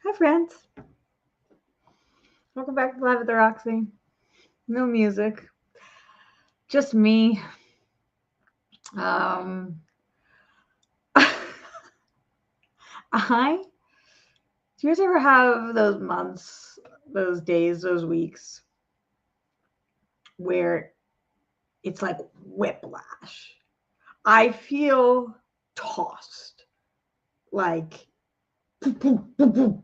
Hi, friends. Welcome back to Live with the Roxy. No music, just me. Um, I. Do you guys ever have those months, those days, those weeks where it's like whiplash? I feel tossed, like, boop, boop, boop, boop.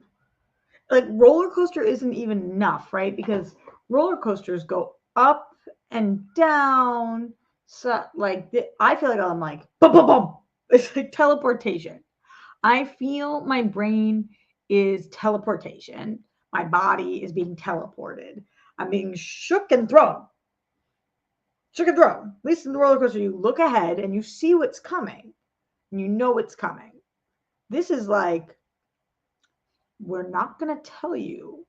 Like roller coaster isn't even enough, right? Because roller coasters go up and down. So I feel like I'm like boom, boom, boom. It's like teleportation. I feel my brain is teleportation. My body is being teleported. I'm being shook and thrown. Shook and thrown. At least in the roller coaster, you look ahead and you see what's coming. And you know what's coming. This is like, we're not going to tell you.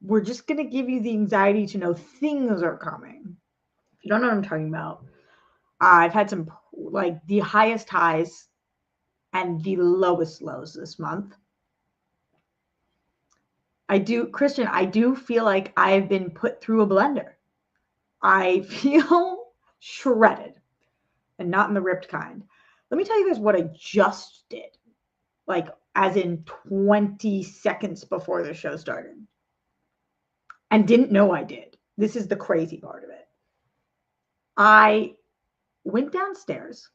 We're just going to give you the anxiety to know things are coming. If you don't know what I'm talking about, I've had some like the highest highs and the lowest lows this month. Christian, I do feel like I've been put through a blender. I feel shredded and not in the ripped kind. Let me tell you guys what I just did, like as in 20 seconds before the show started, and didn't know I did. This is the crazy part of it. I went downstairs.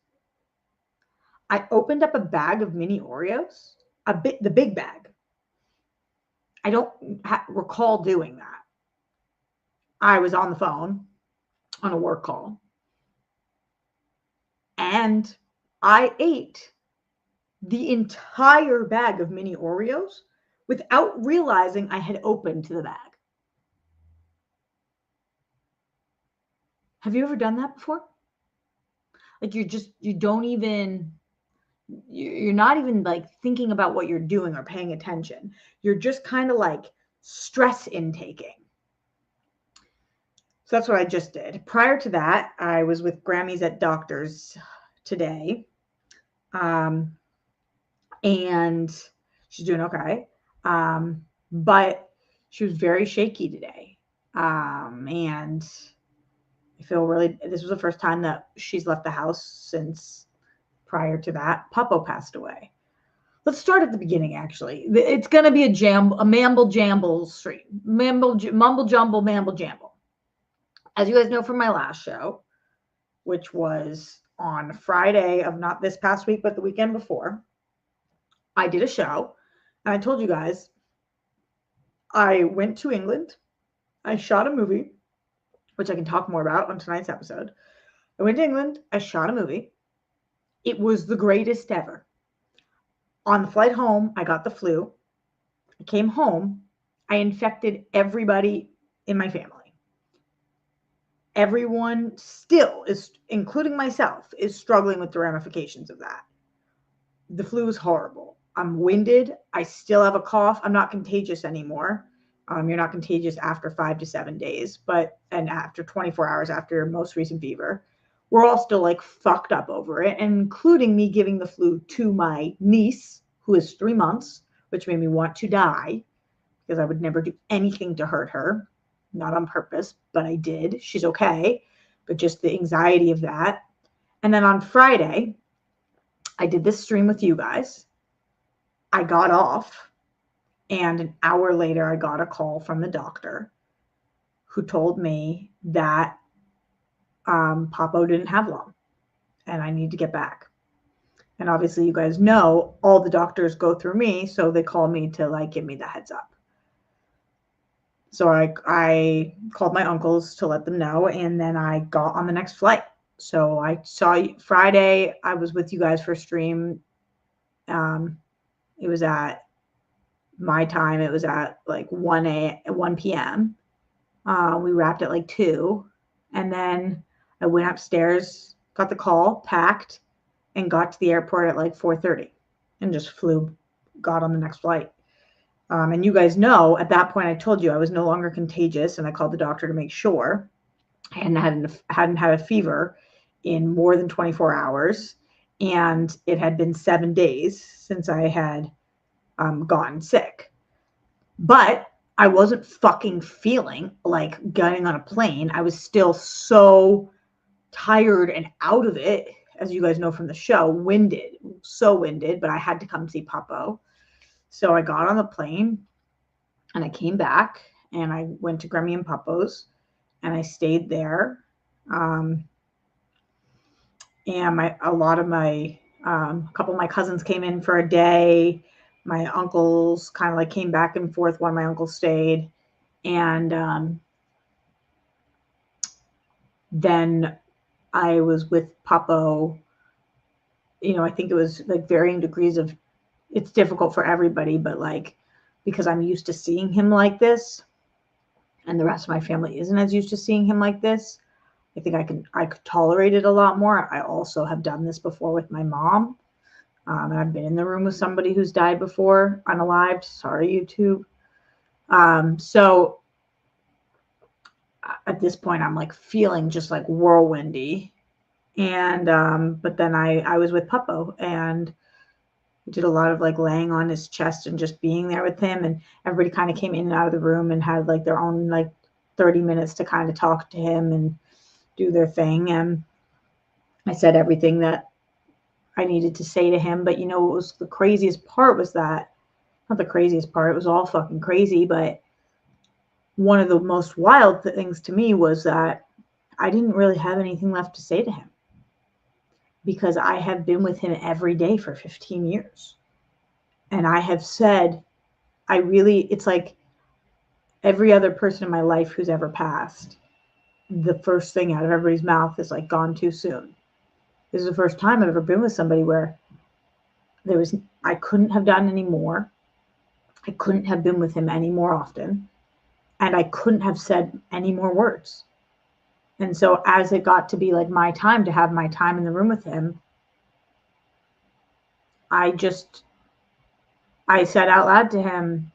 I opened up a bag of mini Oreos, the big bag. I don't recall doing that. I was on the phone on a work call, and I ate the entire bag of mini Oreos without realizing I had opened the bag. Have you ever done that before? Like you don't even, you're not even like thinking about what you're doing or paying attention. You're just kind of like stress intaking. So that's what I just did. Prior to that, I was with Grammys at Doctors today. And she's doing okay. But she was very shaky today. And I feel really, this was the first time that she's left the house since prior to that. Puppo passed away. Let's start at the beginning, actually. It's going to be a mamble jamble stream. Mumble jumble, mamble jamble. As you guys know from my last show, which was on Friday of not this past week, but the weekend before, I did a show, and I told you guys I went to England. I shot a movie, which I can talk more about on tonight's episode. I went to England. I shot a movie. It was the greatest ever. On the flight home, I got the flu. I came home. I infected everybody in my family. Everyone still is, including myself, is struggling with the ramifications of that. The flu is horrible. I'm winded. I still have a cough. I'm not contagious anymore. You're not contagious after 5 to 7 days, and after 24 hours after your most recent fever. We're all still like fucked up over it, and including me giving the flu to my niece, who is 3 months, which made me want to die because I would never do anything to hurt her. Not on purpose, but I did. She's okay, but just the anxiety of that. And then on Friday, I did this stream with you guys. I got off, and an hour later, I got a call from the doctor who told me that Papo didn't have long, and I need to get back. And obviously, you guys know all the doctors go through me, so they call me to like give me the heads up. So I called my uncles to let them know, and then I got on the next flight. So I saw Friday. I was with you guys for a stream. It was at my time. It was at like 1 p.m. We wrapped at like 2, and then I went upstairs, got the call, packed, and got to the airport at like 4:30, and just got on the next flight. And you guys know at that point I told you I was no longer contagious, and I called the doctor to make sure I hadn't had a fever in more than 24 hours, and it had been 7 days since I had gotten sick. But I wasn't fucking feeling like getting on a plane. I was still so tired and out of it, as you guys know from the show, winded, so winded, but I had to come see Papo. So I got on the plane and I came back and I went to Grammy and Papo's and I stayed there. And a couple of my cousins came in for a day. My uncles kind of like came back and forth. One of my uncles stayed. And then I was with Papo. I think it was like varying degrees of, it's difficult for everybody, but like, because I'm used to seeing him like this and the rest of my family isn't as used to seeing him like this, I think I could tolerate it a lot more. I also have done this before with my mom. And I've been in the room with somebody who's died before, unalived. Sorry, YouTube. So at this point, I'm like feeling just like whirlwindy. And but then I was with Puppo and we did a lot of like laying on his chest and just being there with him. And everybody kind of came in and out of the room and had like their own like 30 minutes to kind of talk to him and do their thing. And I said everything that I needed to say to him. But what was the craziest part was that, not the craziest part, it was all fucking crazy, but one of the most wild things to me was that I didn't really have anything left to say to him because I have been with him every day for 15 years. And I have said, it's like every other person in my life who's ever passed, the first thing out of everybody's mouth is like, gone too soon. This is the first time I've ever been with somebody where I couldn't have done any more. I couldn't have been with him any more often. And I couldn't have said any more words. And so as it got to be like my time to have my time in the room with him, I said out loud to him,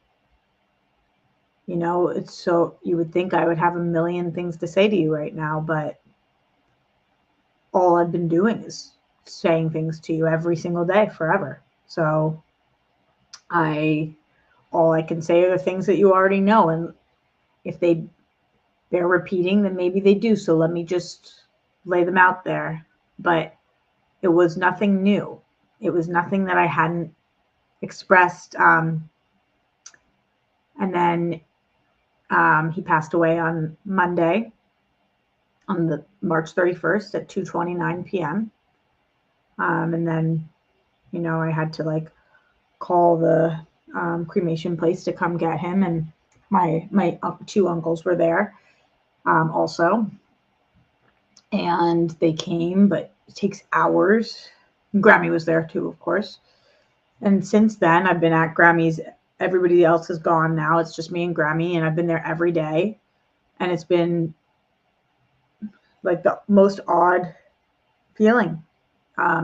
it's so, you would think I would have a million things to say to you right now, but all I've been doing is saying things to you every single day forever. So all I can say are the things that you already know. And if they're repeating, then maybe they do. So let me just lay them out there. But it was nothing new. It was nothing that I hadn't expressed. And then he passed away on Monday, on the March 31st at 2:29 p.m. And then, I had to like call the cremation place to come get him. And my two uncles were there also. And they came, but it takes hours. Grammy was there too, of course. And since then, I've been at Grammy's. Everybody else is gone now. It's just me and Grammy, and I've been there every day. And it's been like the most odd feeling.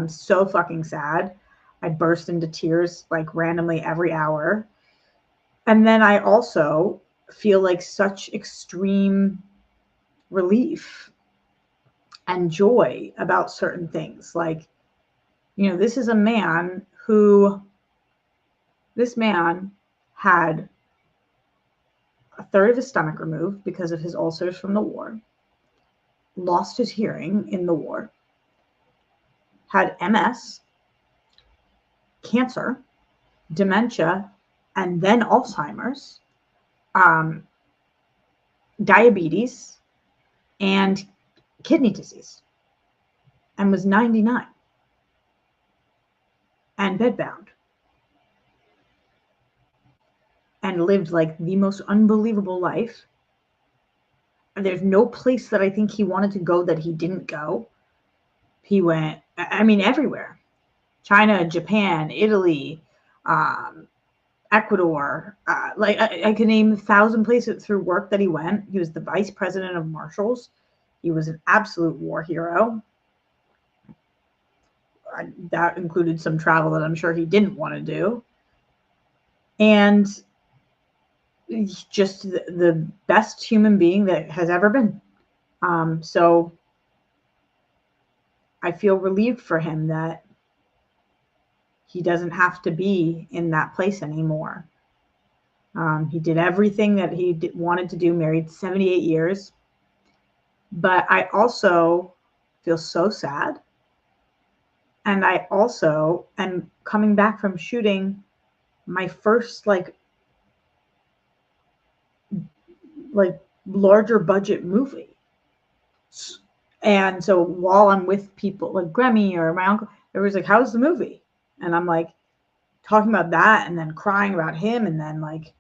So fucking sad. I burst into tears like randomly every hour. And then I also feel like such extreme relief and joy about certain things. Like, this is a man this man had a third of his stomach removed because of his ulcers from the war, lost his hearing in the war, had MS, cancer, dementia, and then Alzheimer's, diabetes, and kidney disease, and was 99 and bedbound, and lived like the most unbelievable life. There's no place that I think he wanted to go that he didn't go. He went, everywhere. China, Japan, Italy, Ecuador. I can name 1,000 places through work that he went. He was the vice president of Marshals. He was an absolute war hero. That included some travel that I'm sure he didn't want to do. And just the best human being that has ever been. So I feel relieved for him that he doesn't have to be in that place anymore. He did everything that he wanted to do, married 78 years. But I also feel so sad. And I also am coming back from shooting my first like larger budget movie. And so while I'm with people like Grammy or my uncle, everybody's like, how's the movie? And I'm like talking about that and then crying about him. And then like,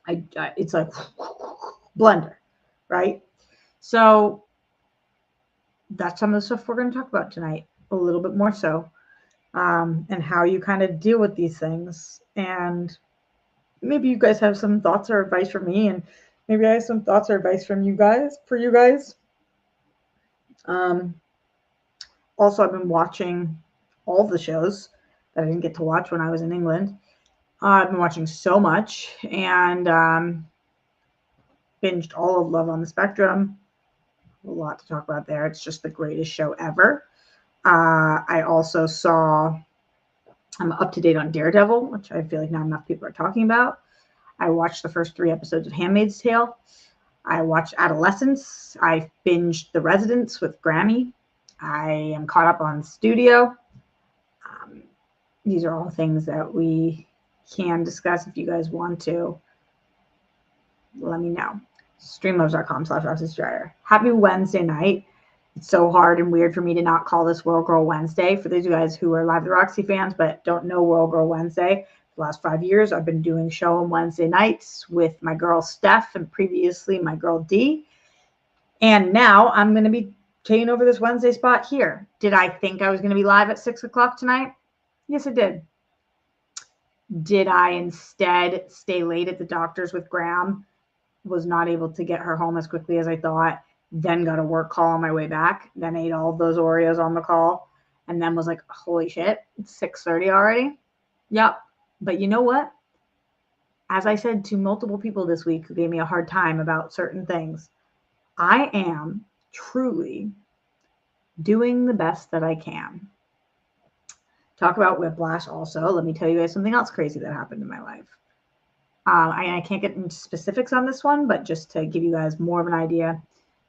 it's like blender, right? So that's some of the stuff we're going to talk about tonight, a little bit more so, and how you kind of deal with these things. And maybe you guys have some thoughts or advice for me, and maybe I have some thoughts or advice from you guys for you guys. Also, I've been watching all of the shows that I didn't get to watch when I was in England. I've been watching so much, and binged all of Love on the Spectrum. A lot to talk about there. It's just the greatest show ever. I also saw, I'm up to date on Daredevil, which I feel like not enough people are talking about. I watched the first 3 episodes of Handmaid's Tale. I watched Adolescence. I binged The Residents with Grammy. I am caught up on Studio. These are all things that we can discuss if you guys want to. Let me know. Streamlabs.com/RoxyStrider. Happy Wednesday night. It's so hard and weird for me to not call this World Girl Wednesday. For those of you guys who are Live the Roxy fans but don't know World Girl Wednesday, the last 5 years I've been doing show on Wednesday nights with my girl Steph and previously my girl Dee. And now I'm going to be taking over this Wednesday spot here. Did I think I was going to be live at 6 o'clock tonight? Yes, I did. Did I instead stay late at the doctor's with Graham? Was not able to get her home as quickly as I thought. Then got a work call on my way back. Then ate all of those Oreos on the call. And then was like, holy shit, it's 6:30 already? Yep. But you know what? As I said to multiple people this week who gave me a hard time about certain things, I am truly doing the best that I can. Talk about whiplash also. Let me tell you guys something else crazy that happened in my life. I can't get into specifics on this one, but just to give you guys more of an idea.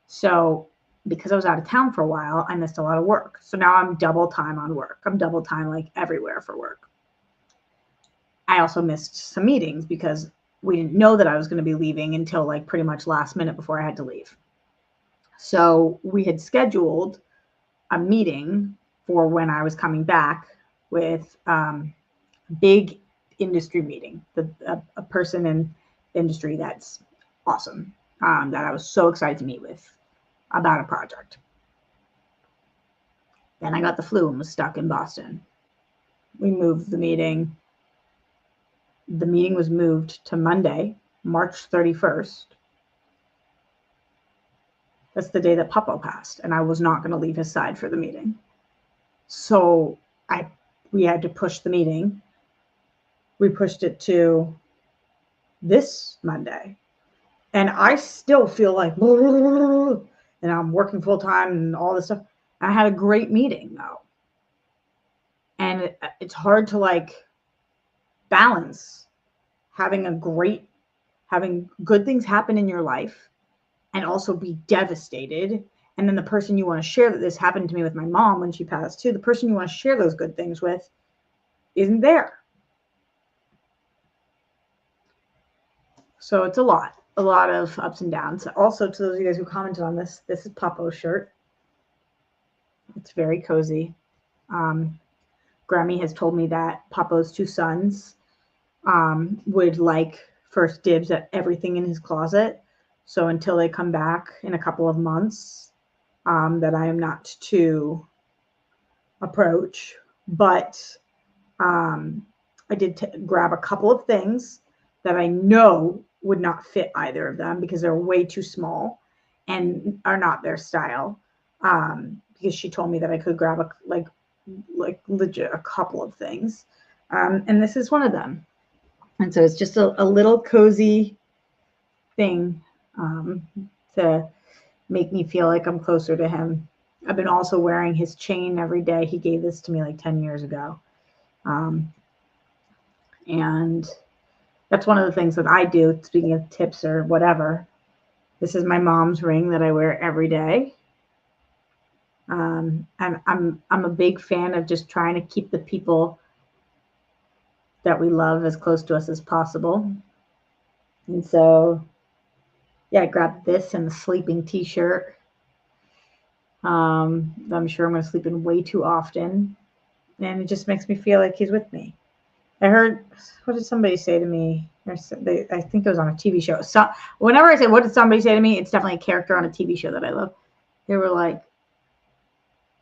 So because I was out of town for a while, I missed a lot of work. So now I'm double time on work. I'm double time like everywhere for work. I also missed some meetings because we didn't know that I was going to be leaving until like pretty much last minute before I had to leave. So we had scheduled a meeting for when I was coming back with big industry meeting, a person in the industry that's awesome, that I was so excited to meet with about a project. Then I got the flu and was stuck in Boston. We moved the meeting. The meeting was moved to Monday, March 31st. That's the day that Puppo passed, and I was not going to leave his side for the meeting. So we had to push the meeting. We pushed it to this Monday. And I still feel like, and I'm working full time and all this stuff. I had a great meeting though. And it's hard to like balance having good things happen in your life and also be devastated. And then the person you want to share, that this happened to me with my mom when she passed too, the person you want to share those good things with isn't there. So it's a lot of ups and downs. Also, to those of you guys who commented on this is Puppo's shirt. It's very cozy. Grammy has told me that Puppo's 2 sons would like first dibs at everything in his closet. So until they come back in a couple of months, that I am not to approach. But I did grab a couple of things that I know would not fit either of them because they're way too small and are not their style. Because she told me that I could grab like legit a couple of things. And this is one of them. And so it's just a little cozy thing to make me feel like I'm closer to him. I've been also wearing his chain every day. He gave this to me like 10 years ago. And That's one of the things that I do. Speaking of tips or whatever, this is my mom's ring that I wear every day. And I'm a big fan of just trying to keep the people that we love as close to us as possible. And so, yeah, I grabbed this and the sleeping t-shirt. I'm sure I'm going to sleep in way too often. And it just makes me feel like he's with me. I heard, what did somebody say to me? I think it was on a TV show. So whenever I say, what did somebody say to me? It's definitely a character on a TV show that I love. They were like,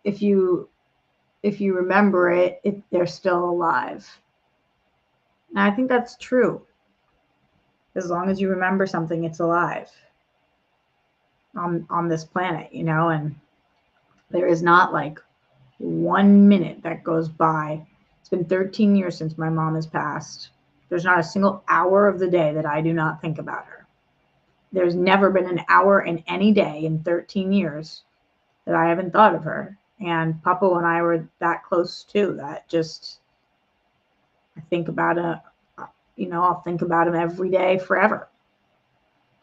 if you remember it, they're still alive. And I think that's true. As long as you remember something, it's alive on this planet, you know, and there is not like 1 minute that goes by. It's been 13 years since my mom has passed. There's not a single hour of the day that I do not think about her. There's never been an hour in any day in 13 years that I haven't thought of her. And Papa and I were that close too, that just, I think about it, you know, I'll think about him every day forever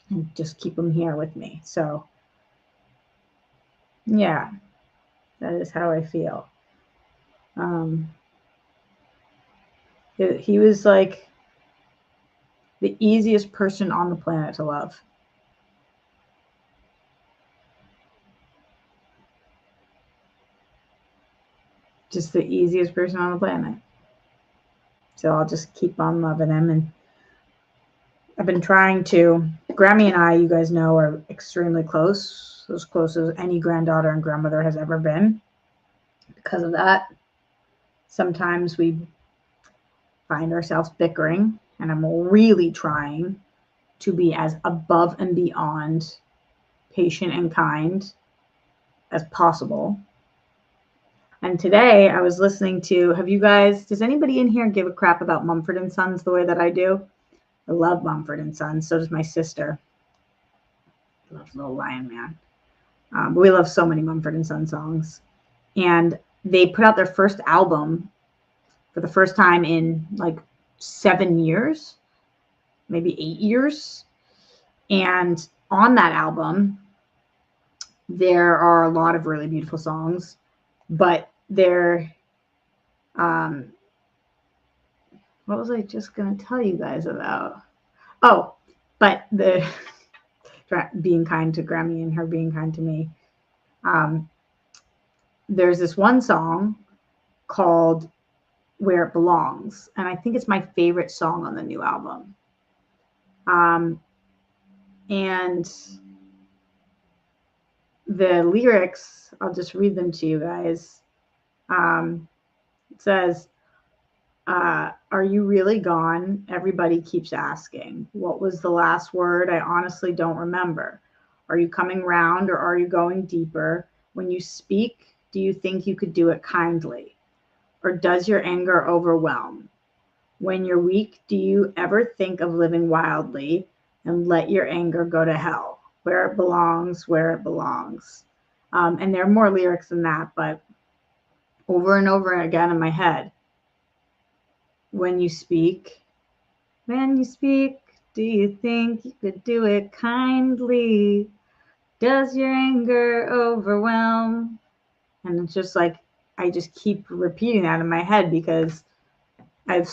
and just keep him here with me. So yeah, that is how I feel. He was like the easiest person on the planet to love. Just the easiest person on the planet. So I'll just keep on loving him. And I've been trying to, Grammy and I, you guys know, are extremely close, as close as any granddaughter and grandmother has ever been. Because of that, sometimes we find ourselves bickering, and I'm really trying to be as above and beyond patient and kind as possible. And today I was listening to, does anybody in here give a crap about Mumford & Sons the way that I do? I love Mumford & Sons. So does my sister. I love Little Lion Man. But we love so many Mumford & Sons songs. And they put out their first album for the first time in like 7 years, maybe 8 years. And on that album, there are a lot of really beautiful songs, but they're, what was I just going to tell you guys about? Oh, but the being kind to Grammy and her being kind to me. There's this one song called Where It Belongs, and I think it's my favorite song on the new album. And the lyrics, I'll just read them to you guys. It says, are you really gone? Everybody keeps asking. What was the last word? I honestly don't remember. Are you coming round or are you going deeper? When you speak, do you think you could do it kindly? Or does your anger overwhelm? When you're weak, do you ever think of living wildly and let your anger go to hell? Where it belongs, where it belongs. And there are more lyrics than that, but over and over again in my head. When you speak, do you think you could do it kindly? Does your anger overwhelm? And it's just like, I just keep repeating that in my head because I'm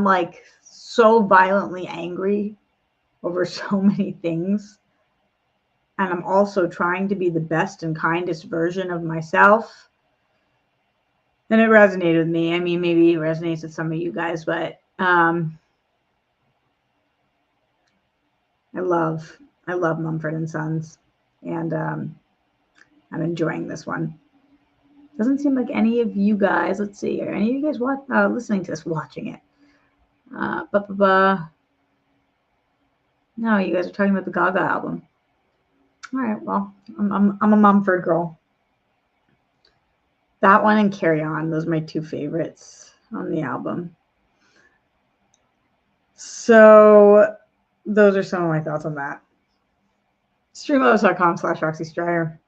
like so violently angry over so many things. And I'm also trying to be the best and kindest version of myself. And it resonated with me. I mean, maybe it resonates with some of you guys, but I love Mumford & Sons. And I'm enjoying this one. Doesn't seem like any of you guys, let's see, are any of you guys listening to this, watching it? No, you guys are talking about the Gaga album. All right, well, I'm a Mumford girl. That one and Carry On, those are my two favorites on the album. So those are some of my thoughts on that. Streamlabs.com/Roxy Stryer.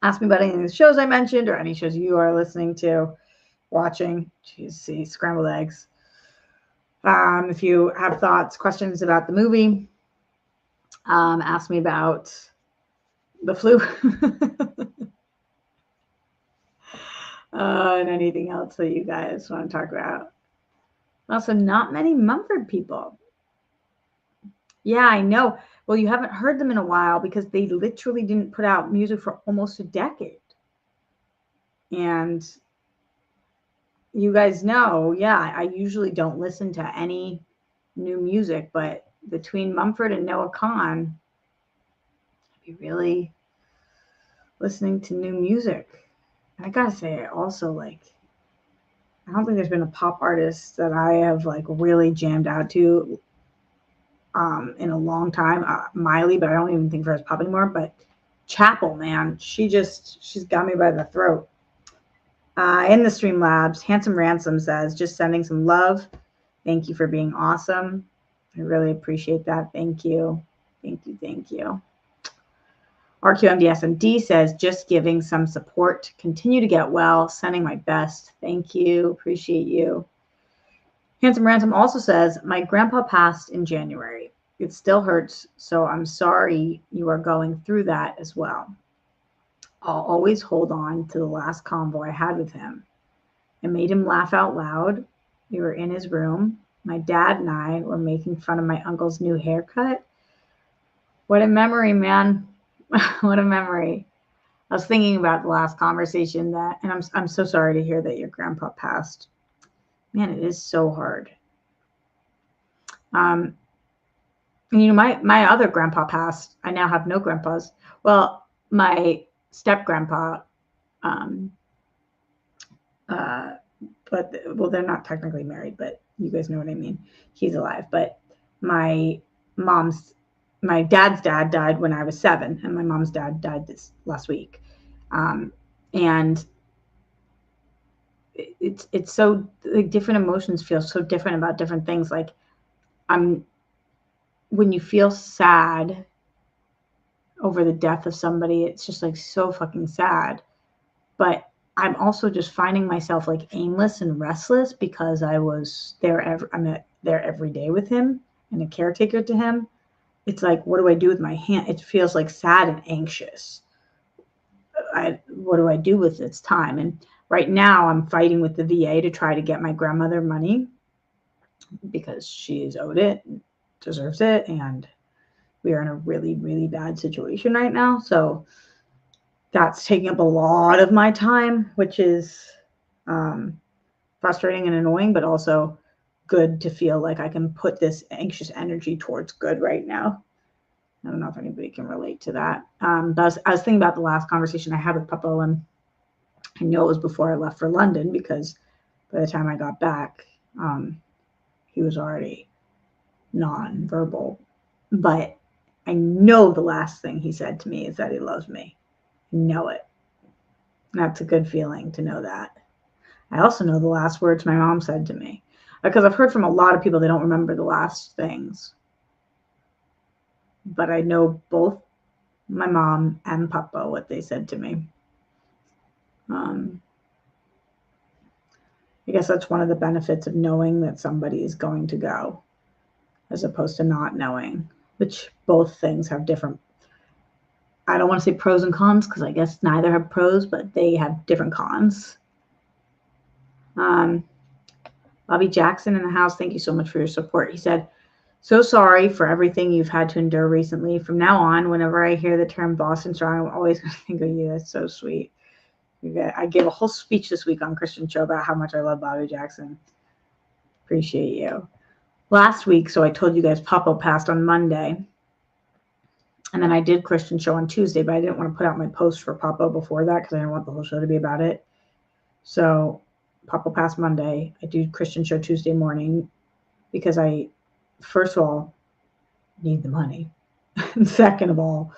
Ask me about any of the shows I mentioned or any shows you are listening to, watching. Jeez, see, scrambled eggs. If you have thoughts, questions about the movie, ask me about the flu. And anything else that you guys want to talk about. Also, not many Mumford people. Yeah, I know. Well, you haven't heard them in a while because they literally didn't put out music for almost a decade. And you guys know, yeah, I usually don't listen to any new music, but between Mumford and Noah Kahan, I'd be really listening to new music. And I gotta say, also, like, I don't think there's been a pop artist that I have like really jammed out to in a long time. Miley, but I don't even think of her as pop anymore. But Chapel, man, she's got me by the throat. In the Streamlabs, Handsome Ransom says, just sending some love. Thank you for being awesome. I really appreciate that. Thank you. Thank you. Thank you. RQMDSMD says, just giving some support. Continue to get well. Sending my best. Thank you. Appreciate you. Handsome Ransom also says, my grandpa passed in January. It still hurts, so I'm sorry you are going through that as well. I'll always hold on to the last convo I had with him. I made him laugh out loud. We were in his room. My dad and I were making fun of my uncle's new haircut. What a memory, man. What a memory. I was thinking about the last conversation and I'm so sorry to hear that your grandpa passed. Man, it is so hard. And my other grandpa passed. I now have no grandpas. Well, my step grandpa, but they're not technically married, but you guys know what I mean. He's alive, but my dad's dad died when I was 7, and my mom's dad died this last week. And it's so like different emotions feel so different about different things. Like when you feel sad over the death of somebody, it's just like so fucking sad. But I'm also just finding myself like aimless and restless because I'm there every day with him and a caretaker to him. It's like, what do I do with my hand? It feels like sad and anxious. What do I do with this time? And right now I'm fighting with the VA to try to get my grandmother money because she's owed it, deserves it, and we are in a really, really bad situation right now. So that's taking up a lot of my time, which is frustrating and annoying, but also good to feel like I can put this anxious energy towards good right now. I don't know if anybody can relate to that. But I was thinking about the last conversation I had with Papa, and I know it was before I left for London because by the time I got back, he was already non-verbal. But I know the last thing he said to me is that he loves me. I know it. That's a good feeling to know that. I also know the last words my mom said to me because I've heard from a lot of people they don't remember the last things. But I know both my mom and Papa what they said to me. I guess that's one of the benefits of knowing that somebody is going to go as opposed to not knowing, which both things have different, I don't want to say pros and cons because I guess neither have pros, but they have different cons. Bobby Jackson in the house, thank you so much for your support. He said, so sorry for everything you've had to endure recently. From now on, whenever I hear the term Boston Strong, I'm always going to think of you. That's so sweet. I gave a whole speech this week on Christian Show about how much I love Bobby Jackson. Appreciate you. Last week, so I told you guys Papa passed on Monday. And then I did Christian Show on Tuesday, but I didn't want to put out my post for Papa before that because I didn't want the whole show to be about it. So Papa passed Monday. I do Christian Show Tuesday morning because I, first of all, need the money. And second of all,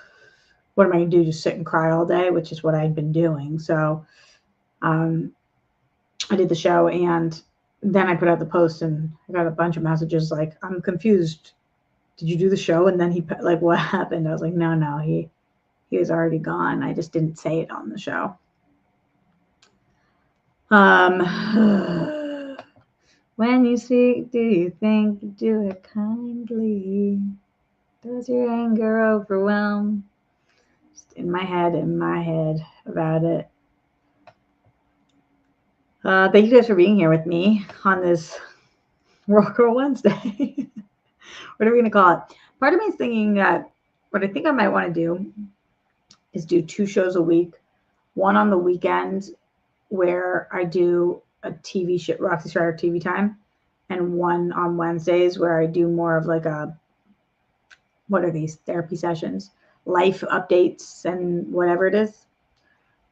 what am I going to do? Just sit and cry all day, which is what I'd been doing. So I did the show, and then I put out the post, and I got a bunch of messages like, I'm confused. Did you do the show? And then he like, what happened? I was like, no, he was already gone. I just didn't say it on the show. When you speak, do you think you do it kindly? Does your anger overwhelm? Just in my head about it. Thank you guys for being here with me on this Rock Girl Wednesday. What are we going to call it? Part of me is thinking that what I think I might want to do is do 2 shows a week, one on the weekend where I do a TV show, Roxy Strider TV time, and one on Wednesdays where I do more of like a, what are these, therapy sessions, life updates and whatever it is.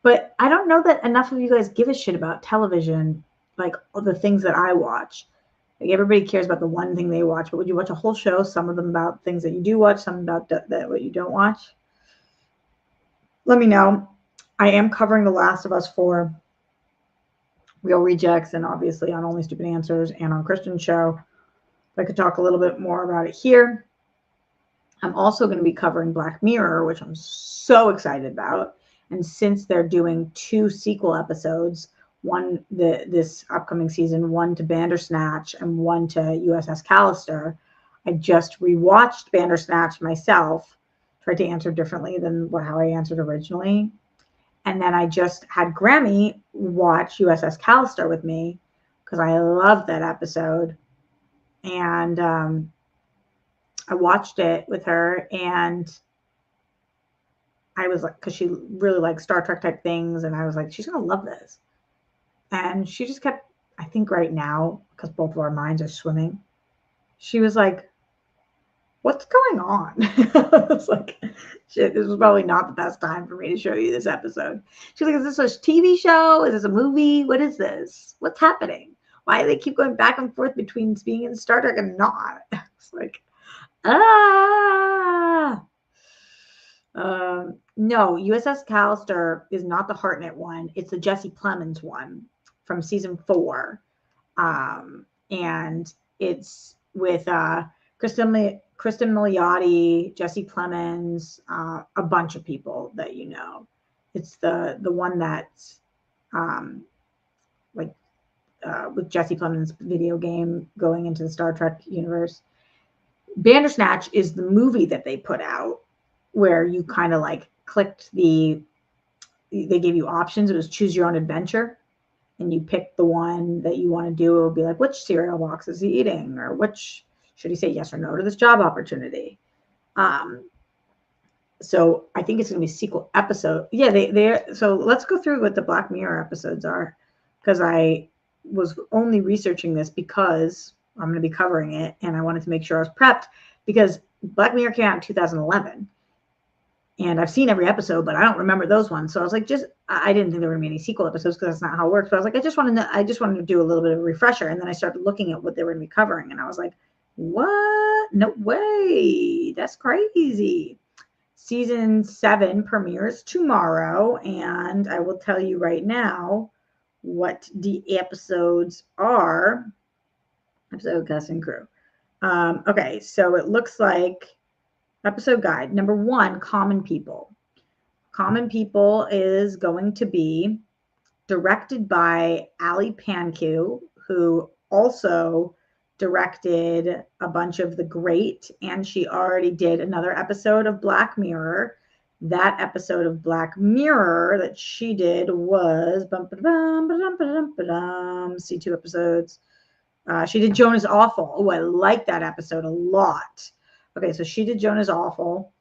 But I don't know that enough of you guys give a shit about television, like all the things that I watch. Like everybody cares about the one thing they watch, but would you watch a whole show? Some of them about things that you do watch, some about that what you don't watch. Let me know. I am covering The Last of Us 4, Real Rejects, and obviously on Only Stupid Answers and on Christian's show. I could talk a little bit more about it here. I'm also going to be covering Black Mirror, which I'm so excited about. And since they're doing 2 sequel episodes, one this upcoming season, one to Bandersnatch and one to USS Callister, I just rewatched Bandersnatch myself, tried to answer differently than how I answered originally. And then I just had Grammy watch USS Callister with me because I love that episode. And I watched it with her, and I was like, because she really likes Star Trek type things, and I was like, she's gonna love this. And she just kept, I think right now, because both of our minds are swimming, she was like, what's going on? I was like, shit, this was probably not the best time for me to show you this episode. She's like, is this a TV show? Is this a movie? What is this? What's happening? Why do they keep going back and forth between being in Star Trek and not? It's like, ah. No, USS Callister is not the Hartnett one. It's the Jesse Plemons one from season 4. And it's with Kristen Milioti, Jesse Plemons, a bunch of people that you know. It's the one that's like with Jesse Plemons' video game going into the Star Trek universe. Bandersnatch is the movie that they put out where you kind of like clicked they gave you options. It was choose your own adventure. And you pick the one that you want to do. It would be like, which cereal box is he eating? Or which, should he say yes or no to this job opportunity? So I think it's going to be a sequel episode. Yeah, so let's go through what the Black Mirror episodes are, because I was only researching this because I'm going to be covering it, and I wanted to make sure I was prepped, because Black Mirror came out in 2011. And I've seen every episode, but I don't remember those ones. So I was like, I didn't think there were going to be any sequel episodes because that's not how it works. But I was like, I just wanted to do a little bit of a refresher. And then I started looking at what they were going to be covering. And I was like, what? No way. That's crazy. Season 7 premieres tomorrow. And I will tell you right now what the episodes are. Episode, cast, and crew. Okay, so it looks like episode guide. Number 1, Common People. Common People is going to be directed by Ali Panku, who also directed a bunch of The Great, and she already did another episode of Black Mirror. That episode of Black Mirror that she did was see 2 episodes. She did Joan is Awful. Oh, I like that episode a lot. Okay, so she did Joan is Awful.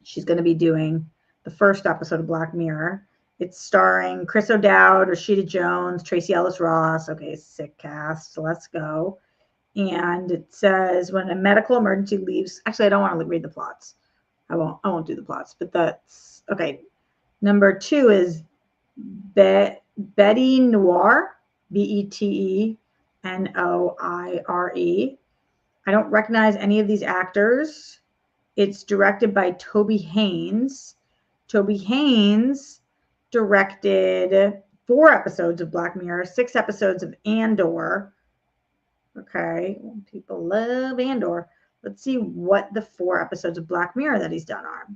She's going to be doing the first episode of Black Mirror. It's starring Chris O'Dowd, Rashida Jones, Tracy Ellis Ross. Okay, sick cast. So let's go. And it says when a medical emergency leaves. Actually, I don't want to read the plots. I won't do the plots. But that's okay. Number 2 is Betty Noire. Betenoire. I don't recognize any of these actors. It's directed by Toby Haynes. Toby Haynes directed 4 episodes of Black Mirror, 6 episodes of Andor. Okay, people love Andor. Let's see what the 4 episodes of Black Mirror that he's done are.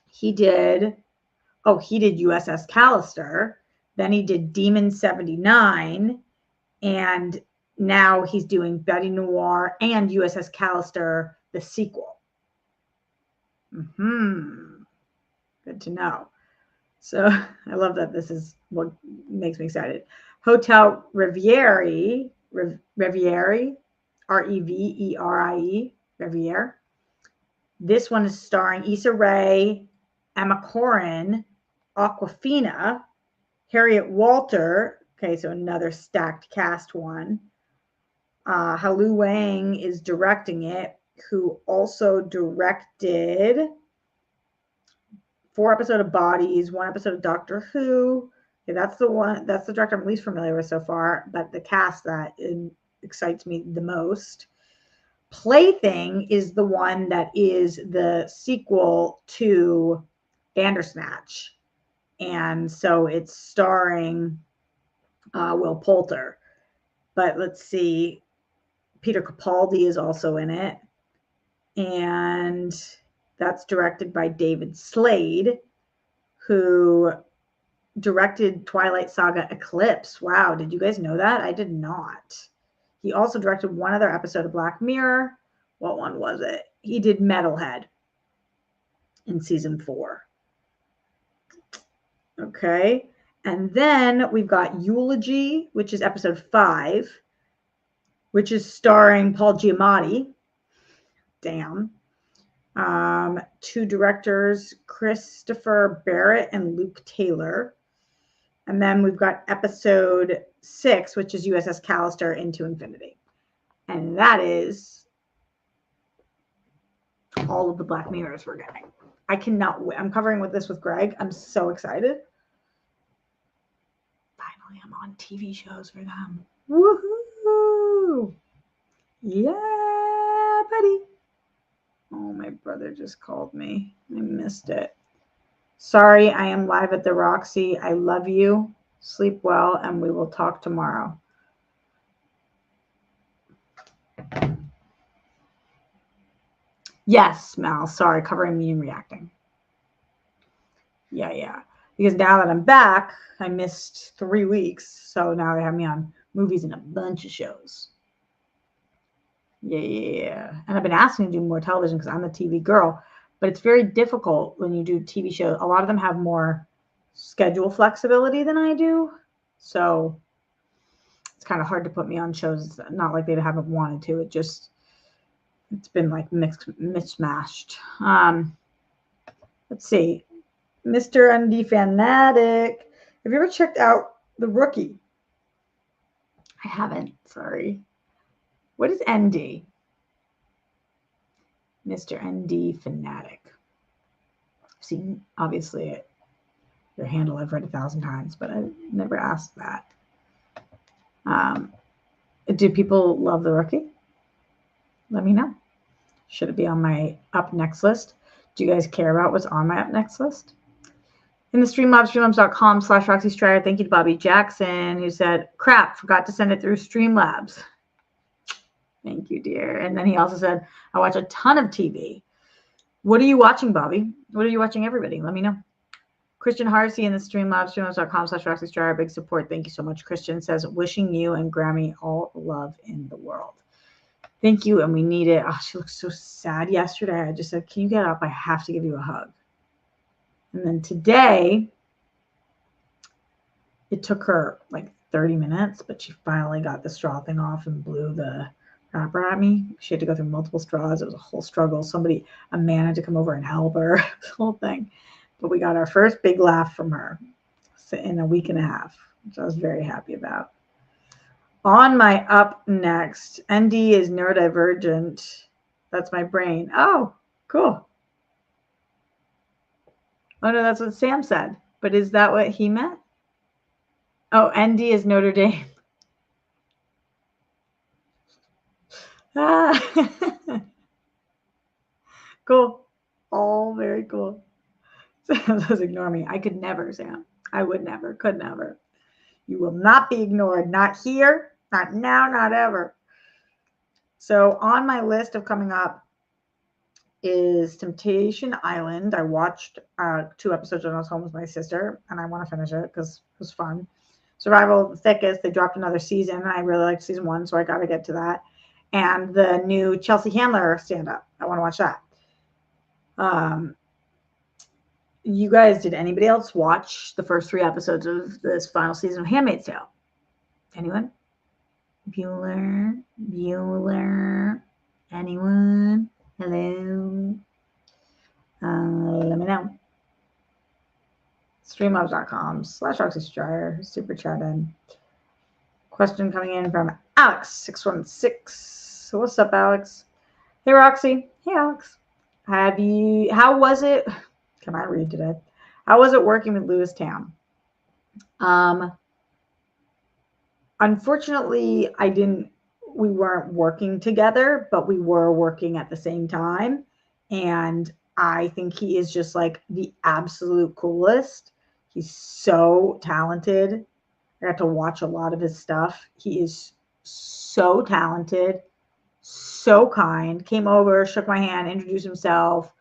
He did USS Callister. Then he did Demon 79. And now he's doing Betty Noir and USS Callister, the sequel. Good to know. So I love that this is what makes me excited. Hotel Reverie, Reverie, Reverie, Reverie. This one is starring Issa Rae, Emma Corrin, Awkwafina, Harriet Walter. Okay, so another stacked cast one. Halu Wang is directing it, who also directed 4 episodes of Bodies, 1 episode of Doctor Who. Okay, that's the director I'm least familiar with so far, but the cast that excites me the most. Plaything is the one that is the sequel to Bandersnatch. And so it's starring Will Poulter. But let's see. Peter Capaldi is also in it. And that's directed by David Slade, who directed Twilight Saga Eclipse. Wow, did you guys know that? I did not. He also directed 1 other episode of Black Mirror. What one was it? He did Metalhead in season 4. Okay. And then we've got Eulogy, which is episode 5, which is starring Paul Giamatti. Damn. 2 directors, Christopher Barrett and Luke Taylor. And then we've got episode 6, which is USS Callister Into Infinity. And that is all of the Black Mirrors we're getting. I cannot wait. I'm covering this with Greg. I'm so excited. Finally, I'm on TV shows for them. Woohoo! Yeah, buddy. Oh, my brother just called me. I missed it. Sorry, I am live at the Roxy. I love you. Sleep well, and we will talk tomorrow. Yes, Mal. Sorry, covering me and reacting. Yeah. Because now that I'm back, I missed 3 weeks. So now they have me on movies and a bunch of shows. Yeah. And I've been asking to do more television because I'm a TV girl. But it's very difficult when you do TV shows. A lot of them have more schedule flexibility than I do. So it's kind of hard to put me on shows. Not like they haven't wanted to. It's been like mismatched. Let's see. Mr. ND Fanatic. Have you ever checked out The Rookie? I haven't. Sorry. What is ND? Mr. ND Fanatic. I've seen, obviously, your handle I've read 1,000 times, but I've never asked that. Do people love The Rookie? Let me know. Should it be on my up next list? Do you guys care about what's on my up next list? In the Streamlabs, streamlabs.com/Roxy Strider. Thank you to Bobby Jackson, who said, crap, forgot to send it through Streamlabs. Thank you, dear. And then he also said, I watch a ton of TV. What are you watching, Bobby? What are you watching, everybody? Let me know. Christian Harsey in the Streamlabs, streamlabs.com/Roxy Strider. Big support. Thank you so much. Christian says, wishing you and Grammy all the love in the world. Thank you, and we need it. Oh, she looked so sad yesterday. I just said, can you get up? I have to give you a hug. And then today, it took her like 30 minutes, but she finally got the straw thing off and blew the wrapper at me. She had to go through multiple straws. It was a whole struggle. A man had to come over and help her, the whole thing. But we got our first big laugh from her in a week and a half, which I was very happy about. On my up next, ND is neurodivergent. That's my brain. Oh, cool. Oh, no, that's what Sam said. But is that what he meant? Oh, ND is Notre Dame. Cool. All very cool. Sam says, ignore me. I could never, Sam. I would never, could never. You will not be ignored. Not here, not now, not ever. So on my list of coming up is Temptation Island. I watched 2 episodes when I was home with my sister, and I want to finish it because it was fun. Survival of the Thickest. They dropped another season. I really liked season 1, so I got to get to that. And the new Chelsea Handler stand-up. I want to watch that. You guys, did anybody else watch the first 3 episodes of this final season of Handmaid's Tale? Anyone? Bueller? Anyone? Hello? Let me know. Streamlabs.com/RoxyStryer. Super chat in. Question coming in from Alex616. So what's up, Alex? Hey, Roxy. Hey, Alex. How was it? Can I read today? How was it working with Lewis Tam? Unfortunately, we weren't working together, but we were working at the same time. And I think he is just like the absolute coolest. He's so talented. I got to watch a lot of his stuff. He is so talented, so kind. Came over, shook my hand, introduced himself.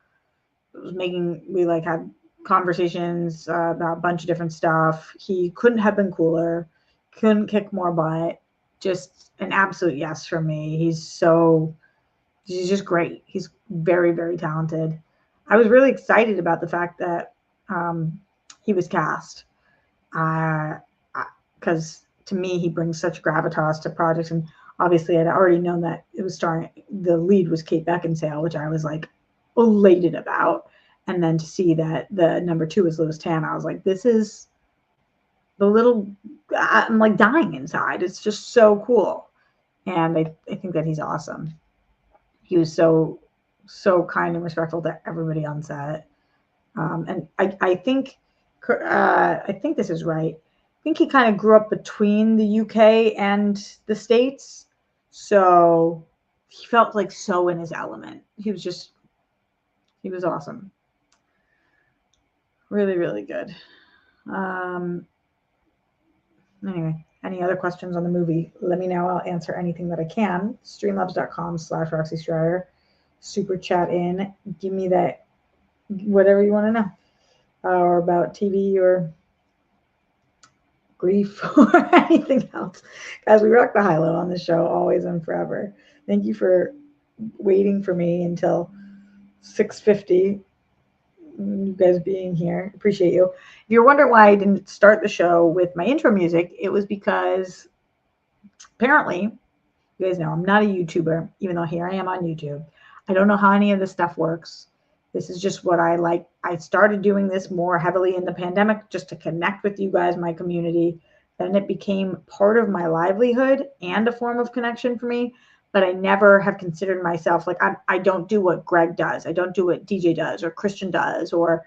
We like had conversations about a bunch of different stuff. He couldn't have been cooler. Couldn't kick more butt. Just an absolute yes from me. He's just great. He's very, very talented. I was really excited about the fact that he was cast. Because to me, he brings such gravitas to projects. And obviously, I'd already known that it was the lead was Kate Beckinsale, which I was like elated about. And then to see that the number 2 is Lewis Tam, I was like, this is I'm like dying inside. It's just so cool. And I think that he's awesome. He was so kind and respectful to everybody on set. And I think this is right. I think he kind of grew up between the UK and the States. So he felt like so in his element. He was awesome. Really, really good. Anyway, any other questions on the movie? Let me know. I'll answer anything that I can. Streamlabs.com/RoxyStryer. Super chat in. Give me that, whatever you want to know. Or about TV or grief or anything else. Guys, we rock the high-low on this show, always and forever. Thank you for waiting for me until 6:50. You guys being here. Appreciate you. If you're wondering why I didn't start the show with my intro music, it was because apparently, you guys know I'm not a YouTuber, even though here I am on YouTube. I don't know how any of this stuff works. This is just what I like. I started doing this more heavily in the pandemic just to connect with you guys, my community. Then it became part of my livelihood and a form of connection for me. But I never have considered myself like I don't do what Greg does. I don't do what DJ does or Christian does or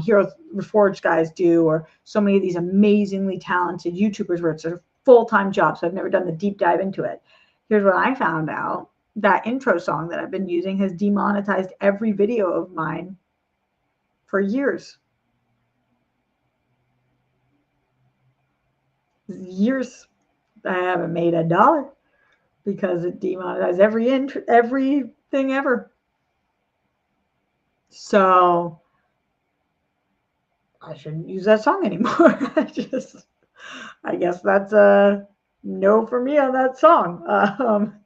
Hero Reforged guys do, or so many of these amazingly talented YouTubers where it's a full-time job. So I've never done the deep dive into it. Here's what I found out. That intro song that I've been using has demonetized every video of mine for years. Years. I haven't made $1 because it demonetized everything ever. So I shouldn't use that song anymore. I guess that's a no for me on that song.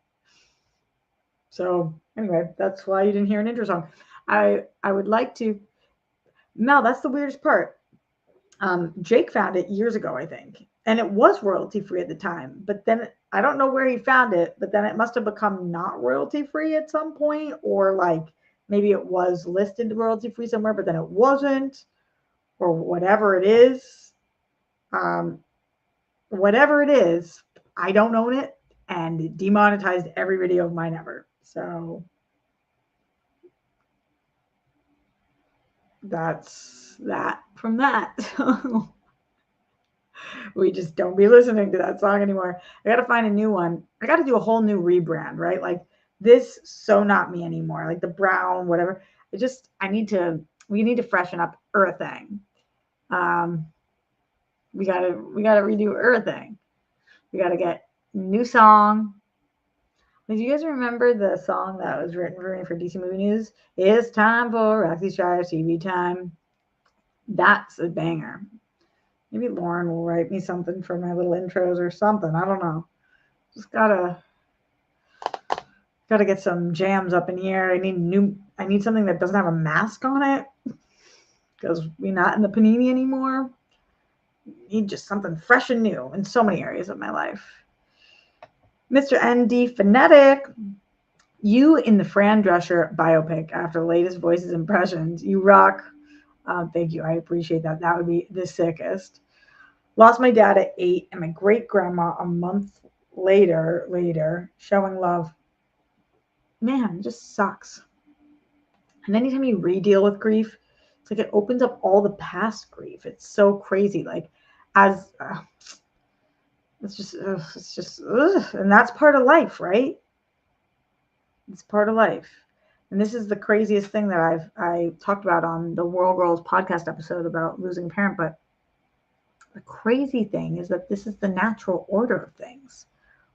So anyway, that's why you didn't hear an intro song. I would like to. Mel, that's the weirdest part. Jake found it years ago, I think, and it was royalty free at the time. But then I don't know where he found it. But then it must have become not royalty free at some point, or like maybe it was listed royalty free somewhere, but then it wasn't, or whatever it is. Whatever it is, I don't own it, and it demonetized every video of mine ever. So that's that from that. We just don't be listening to that song anymore. I got to find a new one. I got to do a whole new rebrand, right? Like this, so not me anymore. Like the brown, whatever. We need to freshen up Earthing. We gotta redo Earthing. We gotta get new song. Do you guys remember the song that was written for me for DC Movie News? It's time for Roxy Stryer TV time. That's a banger. Maybe Lauren will write me something for my little intros or something. I don't know. Just gotta get some jams up in here. I need something that doesn't have a mask on it because we're not in the panini anymore. Need just something fresh and new in so many areas of my life. Mr. ND Phonetic, you in the Fran Drescher biopic after the latest Voices impressions. You rock. Thank you. I appreciate that. That would be the sickest. Lost my dad at 8 and my great grandma a month later, showing love. Man, it just sucks. And anytime you re-deal with grief, it's like it opens up all the past grief. It's so crazy. Like, it's just, and that's part of life, right? It's part of life. And this is the craziest thing that I talked about on the World Girls podcast episode about losing a parent. But the crazy thing is that this is the natural order of things.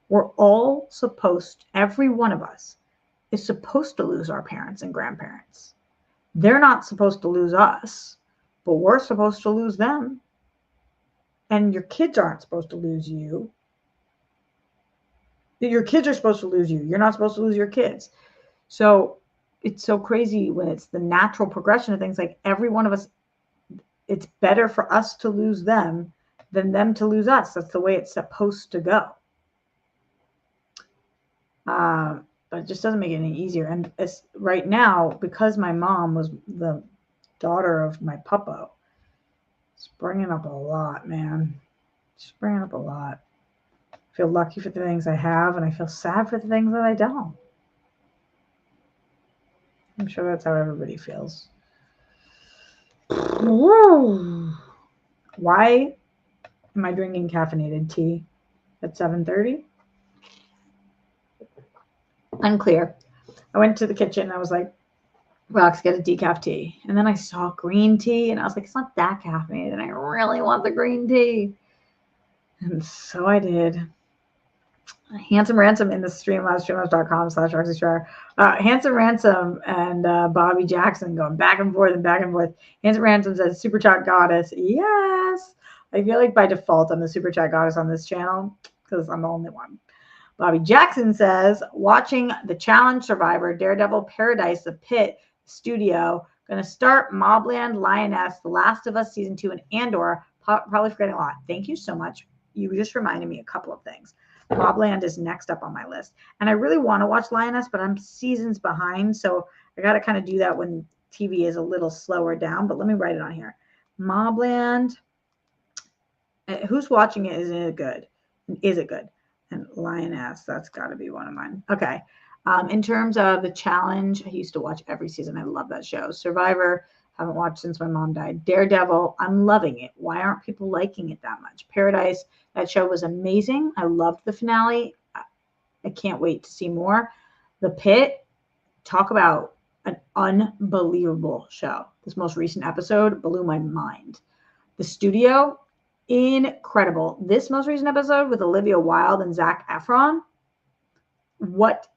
We're all supposed, every one of us is supposed to lose our parents and grandparents. They're not supposed to lose us, but we're supposed to lose them. And your kids aren't supposed to lose you. Your kids are supposed to lose you. You're not supposed to lose your kids. So it's so crazy when it's the natural progression of things. Like every one of us, it's better for us to lose them than them to lose us. That's the way it's supposed to go. But it just doesn't make it any easier. And it's, right now, because my mom was the daughter of my puppo, it's bringing up a lot, man. It's bringing up a lot. I feel lucky for the things I have, and I feel sad for the things that I don't. I'm sure that's how everybody feels. Why am I drinking caffeinated tea at 7:30? Unclear. I went to the kitchen. I was like, Rox, get a decaf tea. And then I saw green tea, and I was like, it's not that caffeinated, and I really want the green tea. And so I did. Handsome Ransom in the Streamlabs, streamlabs.com/RoxyStryer. Handsome Ransom and Bobby Jackson going back and forth and back and forth. Handsome Ransom says, Super Chat Goddess. Yes. I feel like by default I'm the Super Chat Goddess on this channel because I'm the only one. Bobby Jackson says, watching The Challenge, Survivor, Daredevil, Paradise, The Pit, Studio. Going to start Mobland, Lioness, The Last of Us Season 2, and Andor. Probably forgetting a lot. Thank you so much. You just reminded me a couple of things. Mobland is next up on my list. And I really want to watch Lioness, but I'm seasons behind. So I got to kind of do that when TV is a little slower down. But let me write it on here. Mobland. Who's watching it? Is it good? Is it good? And Lioness. That's got to be one of mine. Okay. In terms of The Challenge, I used to watch every season. I love that show. Survivor. Haven't watched since my mom died. Daredevil, I'm loving it. Why aren't people liking it that much? Paradise, that show was amazing. I loved the finale. I can't wait to see more. The Pit, talk about an unbelievable show. This most recent episode blew my mind. The Studio, incredible. This most recent episode with Olivia Wilde and Zac Efron, what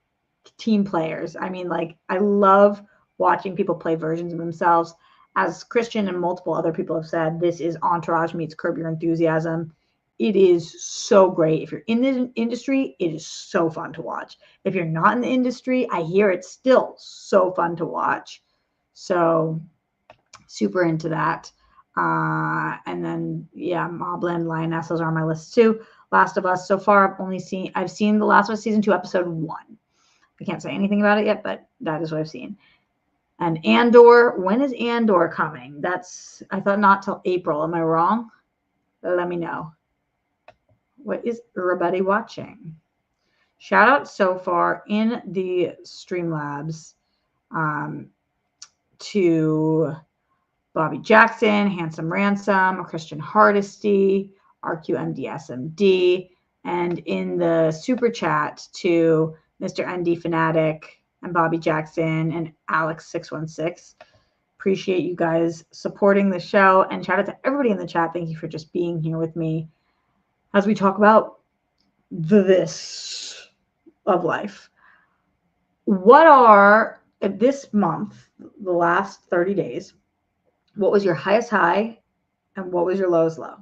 team players. I mean, like, I love watching people play versions of themselves. As Christian and multiple other people have said, this is Entourage meets Curb Your Enthusiasm. It is so great. If you're in the industry, it is so fun to watch. If you're not in the industry, I hear it's still so fun to watch. So super into that. And then, yeah, Mobland, Lioness, those are on my list too. Last of Us, so far, I've seen The Last of Us Season 2, Episode 1. I can't say anything about it yet, but that is what I've seen. And Andor, when is Andor coming? I thought not till April. Am I wrong? Let me know. What is everybody watching? Shout out so far in the Streamlabs to Bobby Jackson, Handsome Ransom, Christian Hardesty, RQMDSMD, and in the super chat to Mr. ND Fanatic and Bobby Jackson and Alex616. Appreciate you guys supporting the show, and shout out to everybody in the chat. Thank you for just being here with me as we talk about this of life. What are, this month, the last 30 days, what was your highest high and what was your lowest low?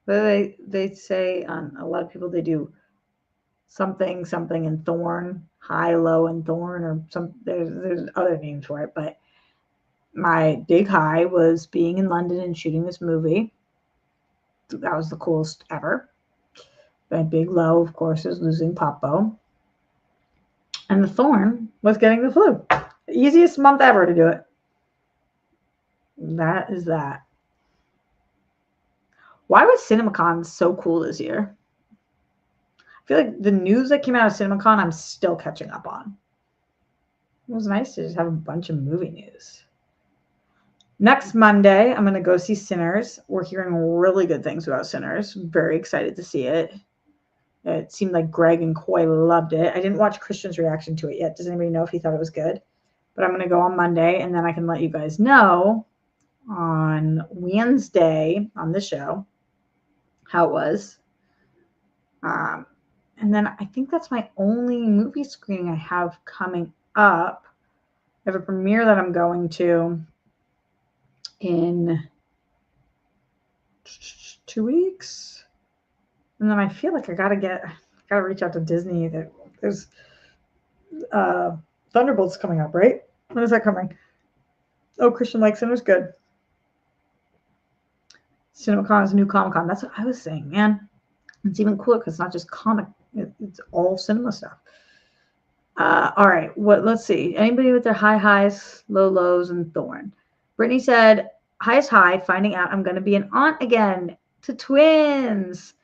They say on a lot of people they do something in Thorn, high, low, and Thorn, or some. There's other names for it, but my big high was being in London and shooting this movie. That was the coolest ever. My big low, of course, is losing Popo. And the thorn was getting the flu. The easiest month ever to do it. That is that. Why was CinemaCon so cool this year? I feel like the news that came out of CinemaCon, I'm still catching up on. It was nice to just have a bunch of movie news. Next Monday, I'm going to go see Sinners. We're hearing really good things about Sinners. Very excited to see it. It seemed like Greg and Coy loved it. I didn't watch Christian's reaction to it yet. Does anybody know if he thought it was good? But I'm going to go on Monday, and then I can let you guys know on Wednesday on the show how it was. And then I think that's my only movie screening I have coming up. I have a premiere that I'm going to in 2 weeks. And then I feel like I gotta reach out to Disney. There's Thunderbolts coming up, right? When is that coming? Oh, Christian likes Sinners, good. CinemaCon is a new Comic-Con. That's what I was saying, man. It's even cooler because it's not just comic; it's all cinema stuff. All right, let's see. Anybody with their high highs, low lows, and Thorn? Brittany said, highest high, finding out I'm going to be an aunt again to twins.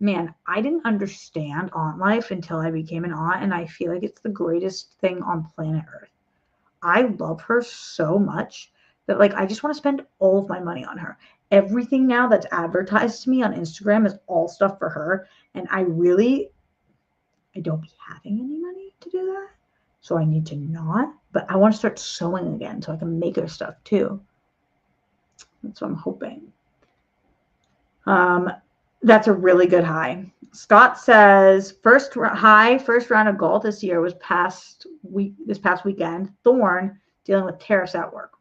Man, I didn't understand aunt life until I became an aunt, and I feel like it's the greatest thing on planet Earth. I love her so much that I just want to spend all of my money on her. Everything now that's advertised to me on Instagram is all stuff for her, and I don't be having any money to do that, so I need to not. But I want to start sewing again so I can make her stuff too. That's what I'm hoping. That's a really good high. Scott says first round of golf this year was this past weekend. Thorn dealing with tariffs at work.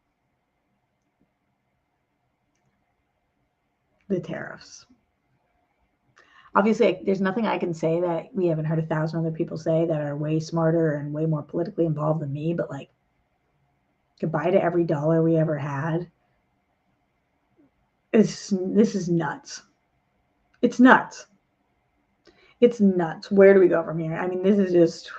The tariffs. Obviously, there's nothing I can say that we haven't heard 1,000 other people say that are way smarter and way more politically involved than me. But goodbye to every dollar we ever had. This is nuts. It's nuts. It's nuts. Where do we go from here? I mean, this is just.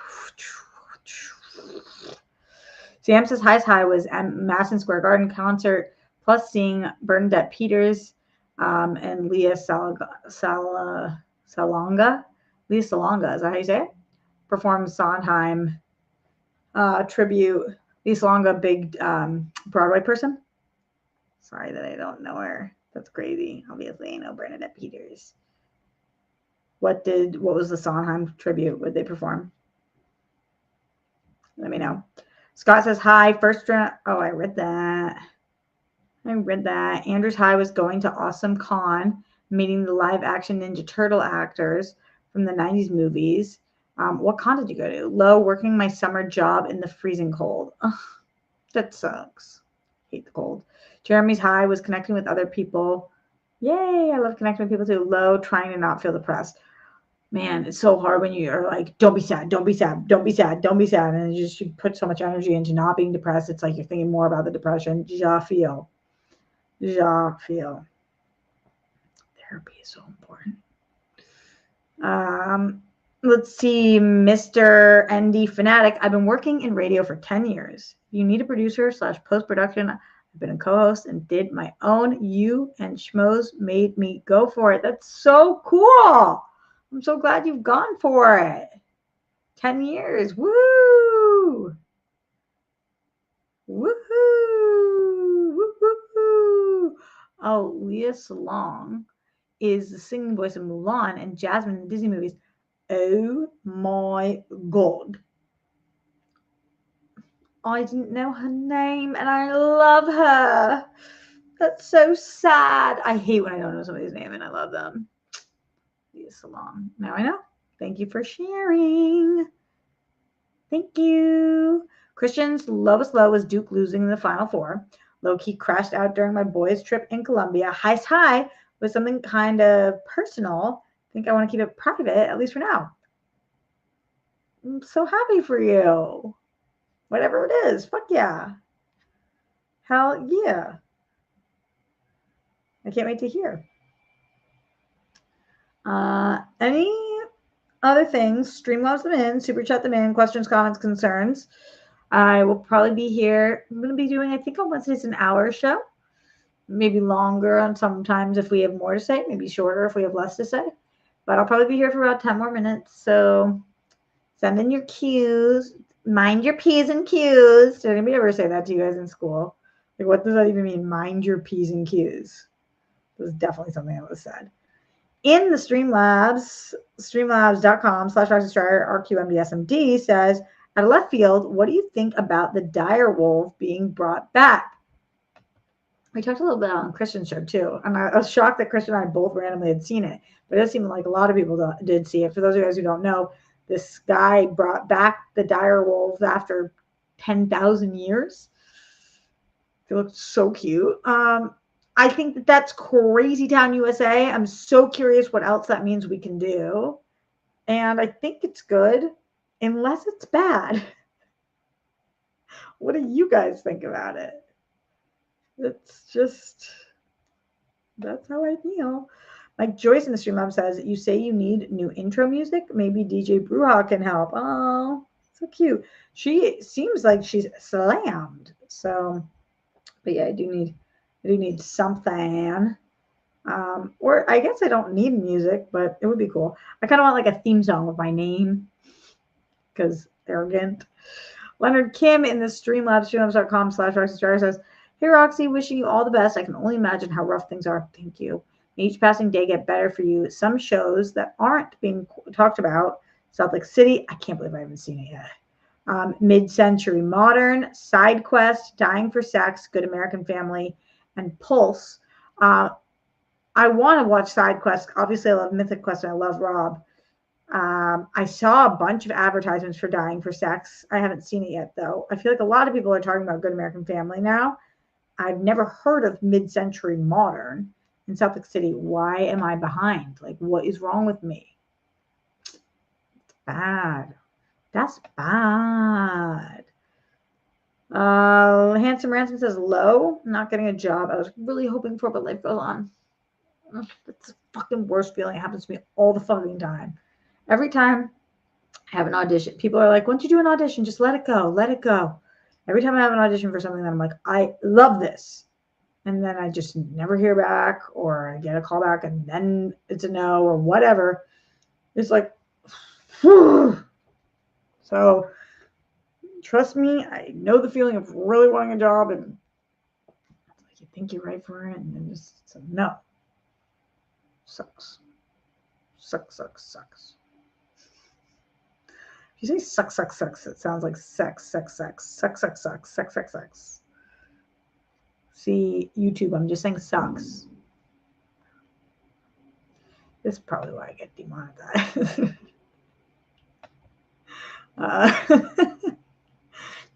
Sam says highest high was at Madison Square Garden concert, plus seeing Bernadette Peters and Lea Salonga. Lea Salonga, is that how you say it? Performed Sondheim tribute. Lea Salonga, big Broadway person. Sorry that I don't know her. That's crazy. Obviously, I know Bernadette Peters. What was the Sondheim tribute? What did they perform? Let me know. Scott says hi. First round. Oh, I read that. Andrew's high was going to Awesome Con, meeting the live action Ninja Turtle actors from the 90s movies. What con did you go to? Low, working my summer job in the freezing cold. Ugh, that sucks. Hate the cold. Jeremy's high was connecting with other people. Yay, I love connecting with people too. Low, trying to not feel depressed. Man, it's so hard when you are like, don't be sad, don't be sad, don't be sad, don't be sad. And you put so much energy into not being depressed. It's like you're thinking more about the depression. Ja feel. Therapy is so important. Let's see, Mr. ND Fanatic. I've been working in radio for 10 years. You need a producer / post-production. I've been a co-host and did my own. You and Schmoes made me go for it. That's so cool. I'm so glad you've gone for it. 10 years. Woo! Woohoo! Woo-hoo-hoo! Oh, Lea Salonga is the singing voice of Mulan and Jasmine in the Disney movies. Oh my God. I didn't know her name and I love her. That's so sad. I hate when I don't know somebody's name and I love them. Lea Salonga. Now I know. Thank you for sharing. Thank you. Christian's lowest low was Duke losing in the Final Four. Low-key crashed out during my boys' trip in Colombia. Highest high with something kind of personal. I think I want to keep it private, at least for now. I'm so happy for you. Whatever it is, fuck yeah. Hell yeah. I can't wait to hear. Any other things? Streamlabs them in, super chat them in, questions, comments, concerns. I will probably be here. I'm going to be doing, I think on Wednesdays, an hour show. Maybe longer on sometimes if we have more to say, maybe shorter if we have less to say. But I'll probably be here for about 10 more minutes. So send in your cues. Mind your P's and Q's. Did anybody ever say that to you guys in school? Like, what does that even mean? Mind your P's and Q's. It was definitely something that was said. In the Streamlabs, streamlabs.com/RxDryer, RQMDSMD says, out of left field, what do you think about the dire wolf being brought back? We talked a little bit on Christian's show too, and I was shocked that Christian and I both randomly had seen it, but it does seem like a lot of people did see it. For those of you guys who don't know, this guy brought back the dire wolves after 10,000 years. They looked so cute. I think that that's Crazy Town USA. I'm so curious what else that means we can do. And I think it's good, unless it's bad. What do you guys think about it? It's just, that's how I feel. Mike Joyce in the Streamlab says, you say you need new intro music? Maybe DJ Bruja can help. Oh, so cute. She seems like she's slammed. So, but yeah, I do need something. Or I guess I don't need music, but it would be cool. I kind of want like a theme song with my name because arrogant. Leonard Kim in the Streamlabs, streamlabs.com/RoxyStar says, hey, Roxy, wishing you all the best. I can only imagine how rough things are. Thank you. May each passing day get better for you. Some shows that aren't being talked about, Salt Lake City, I can't believe I haven't seen it yet. Mid-Century Modern, Side Quest, Dying for Sex, Good American Family, and Pulse. I want to watch Side Quest. Obviously, I love Mythic Quest and I love Rob. I saw a bunch of advertisements for Dying for Sex. I haven't seen it yet, though. I feel like a lot of people are talking about Good American Family now. I've never heard of Mid-Century Modern in Salt Lake City. Why am I behind? Like, what is wrong with me? It's bad. That's bad. Handsome Ransom says, low, not getting a job. I was really hoping for, but life goes on. It's the fucking worst feeling. It happens to me all the fucking time. Every time I have an audition, people are like, once you do an audition, just let it go. Let it go. Every time I have an audition for something that I'm like, I love this. And then I just never hear back, or I get a call back and then it's a no or whatever. It's like, whew. So trust me, I know the feeling of really wanting a job and you think you're right for it and then just it's a no. Sucks. Sucks. If you say sucks, it sounds like sex. See, YouTube, I'm just saying sucks. This is probably why I get demonetized.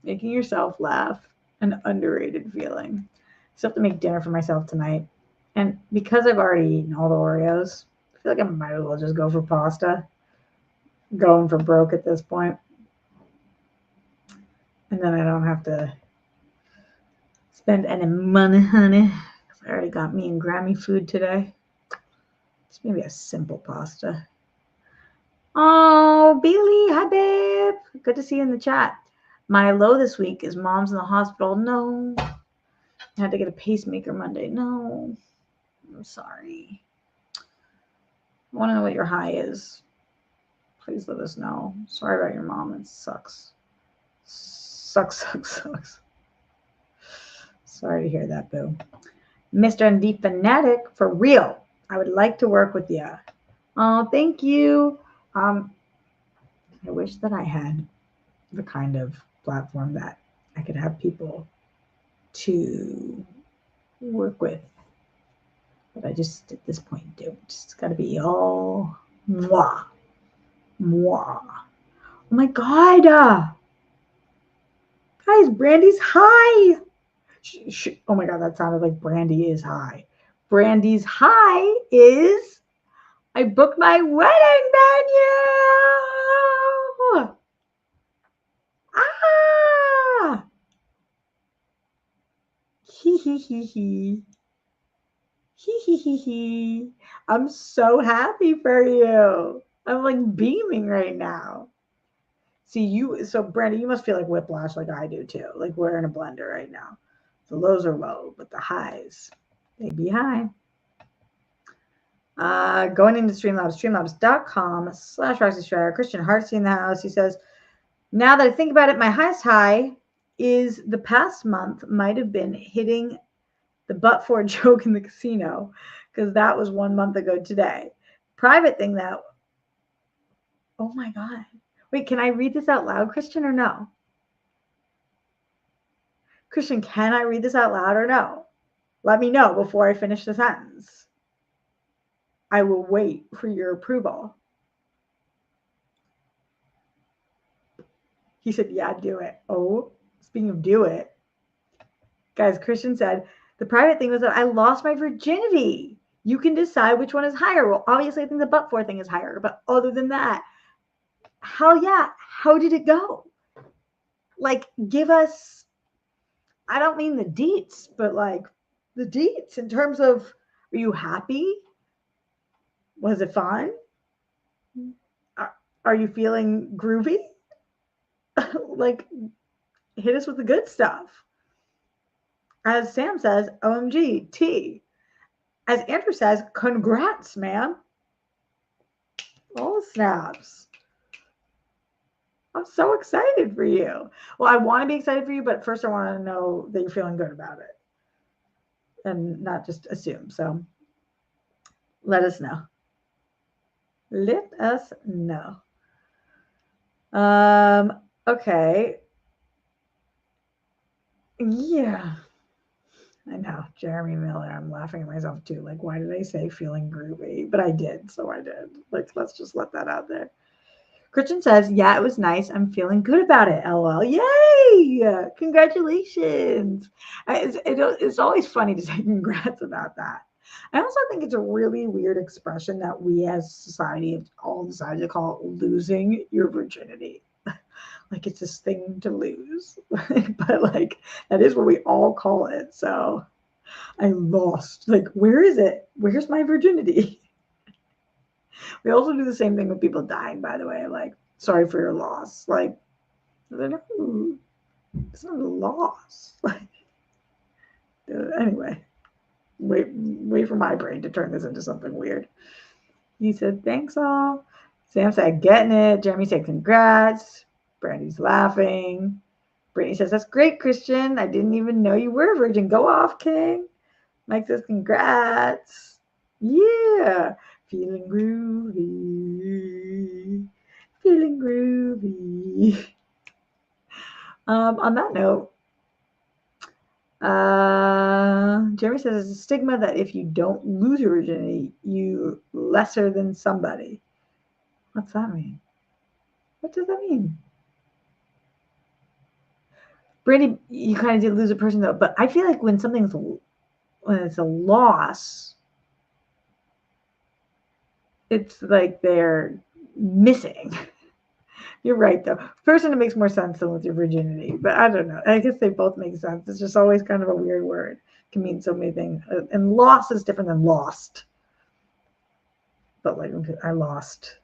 Making yourself laugh, an underrated feeling. I still have to make dinner for myself tonight. And because I've already eaten all the Oreos, I feel like I might as well just go for pasta. Going for broke at this point. And then I don't have to spend any money, honey. I already got me and Grammy food today. It's maybe a simple pasta. Oh, Bailey, hi, babe. Good to see you in the chat. My low this week is mom's in the hospital. No. I had to get a pacemaker Monday. No. I'm sorry. I want to know what your high is. Please let us know. Sorry about your mom. It sucks. Sucks. Sorry to hear that, boo. Mr. and the Fanatic, for real. I would like to work with you. Oh, thank you. I wish that I had the kind of platform that I could have people to work with. But I just, at this point, don't. It's got to be all moi. Oh my God. Guys, Brandy's high. Oh my God, that sounded like Brandy is high. Brandy's high is I booked my wedding venue. Ah! Hee hee hee hee. Hee hee hee hee. I'm so happy for you. I'm like beaming right now. So Brandy, you must feel like whiplash like I do too. Like we're in a blender right now. The lows are low, but the highs, they be high. Going into Streamlabs, streamlabs.com/Roxy Schreier. Christian Hartsey in the house. He says, now that I think about it, my highest high is the past month might have been hitting the but for joke in the casino, because that was 1 month ago today. Private thing that, oh my God. Wait, can I read this out loud, Christian, or no? Christian, can I read this out loud or no? Let me know before I finish the sentence. I will wait for your approval. He said, yeah, do it. Oh, speaking of do it. Guys, Christian said, the private thing was that I lost my virginity. You can decide which one is higher. Well, obviously, I think the but for thing is higher. But other than that, hell yeah. How did it go? Like, give us, I don't mean the deets, but like the deets in terms of, are you happy? Was it fun? Are you feeling groovy? Like, hit us with the good stuff. As Sam says, OMG, T. As Andrew says, congrats, man. All snaps. I'm so excited for you. Well, I want to be excited for you, but first I want to know that you're feeling good about it and not just assume. So let us know. Let us know. Okay. Yeah. I know. Jeremy Miller. I'm laughing at myself too. Like, why did I say feeling groovy? But I did. So I did. Like, let's just let that out there. Christian says, yeah, it was nice. I'm feeling good about it. LOL. Yay! Congratulations. It's always funny to say congrats about that. I also think it's a really weird expression that we as society have all decided to call it losing your virginity. Like it's this thing to lose. But like that is what we all call it. So I lost. Like, where is it? Where's my virginity? We also do the same thing with people dying, by the way. Like, sorry for your loss. Like, it's not a loss. Like, anyway, wait for my brain to turn this into something weird. He said, thanks all. Sam said, getting it. Jeremy said, congrats. Brandy's laughing. Brittany says, that's great, Christian. I didn't even know you were a virgin. Go off, King. Mike says, congrats. Yeah. Feeling groovy. Feeling groovy. On that note, Jeremy says it's a stigma that if you don't lose your virginity, you lesser than somebody. What's that mean? What does that mean? Brandy, you kind of did lose a person though, but I feel like when it's a loss, it's like they're missing. You're right though. Person, it makes more sense than with your virginity, but I don't know. I guess they both make sense. It's just always kind of a weird word. It can mean so many things, and loss is different than lost. But like, I lost.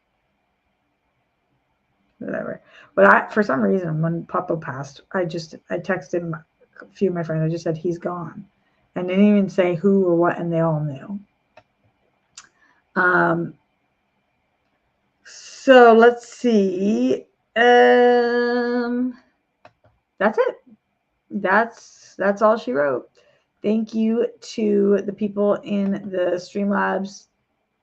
Whatever. But for some reason, when Papa passed, I texted a few of my friends. I just said he's gone, and didn't even say who or what, and they all knew. So let's see. That's it. That's all she wrote. Thank you to the people in the Streamlabs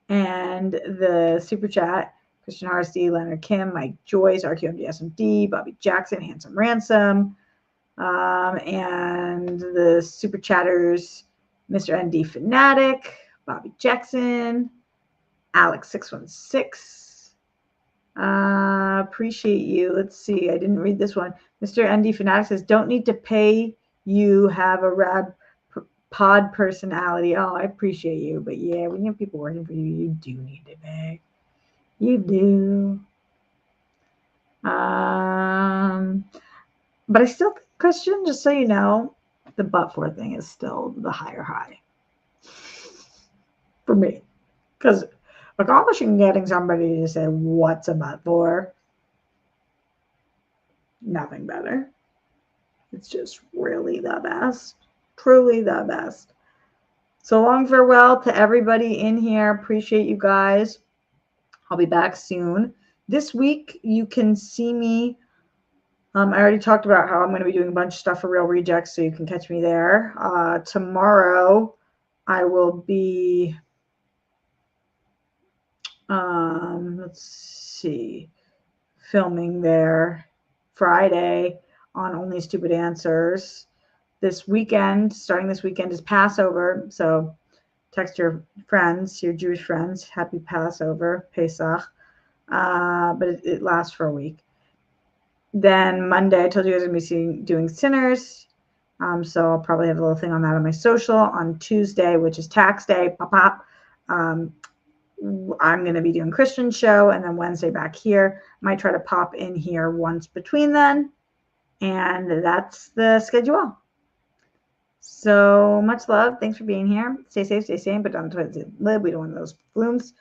and the Super Chat. Christian Harsty, Leonard Kim, Mike Joyce, RQMDSMD, Bobby Jackson, Handsome Ransom, and the Super Chatters, Mr. ND Fanatic, Bobby Jackson, Alex616. Appreciate you. Let's see. I didn't read this one. Mr. ND Fanatic says, don't need to pay you, have a rad pod personality. Oh, I appreciate you. But yeah, when you have people working for you, you do need it back. You do. But I still think, Christian, just so you know, the but for thing is still the higher high for me. Because accomplishing getting somebody to say, what's a but for? Nothing better. It's just really the best. Truly the best. So long farewell to everybody in here. Appreciate you guys. I'll be back soon. This week, you can see me. I already talked about how I'm going to be doing a bunch of stuff for Real Rejects, so you can catch me there. Tomorrow, I will be, let's see, filming there. Friday on Only Stupid Answers. This weekend, starting this weekend, is Passover. So text your friends, your Jewish friends, happy Passover, Pesach. But it lasts for a week. Then Monday, I told you guys I'm going to be doing Sinners. So I'll probably have a little thing on that on my social. On Tuesday, which is tax day, I'm going to be doing Christian show, and then Wednesday back here. Might try to pop in here once between then. And that's the schedule. So much love. Thanks for being here. Stay safe, stay sane, but don't live. We don't want those flumes.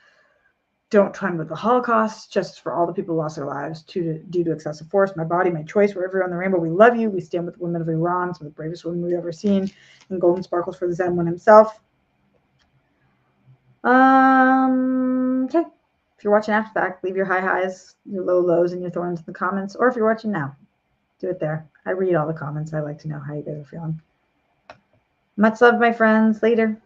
Don't try and with the Holocaust, just for all the people who lost their lives due to excessive force. My body, my choice, wherever on the rainbow. We love you. We stand with the women of Iran, some of the bravest women we've ever seen, and golden sparkles for the Zen one himself. Okay. If you're watching after that, leave your high highs, your low lows, and your thorns in the comments. Or if you're watching now, do it there. I read all the comments. I like to know how you guys are feeling. Much love, my friends. Later.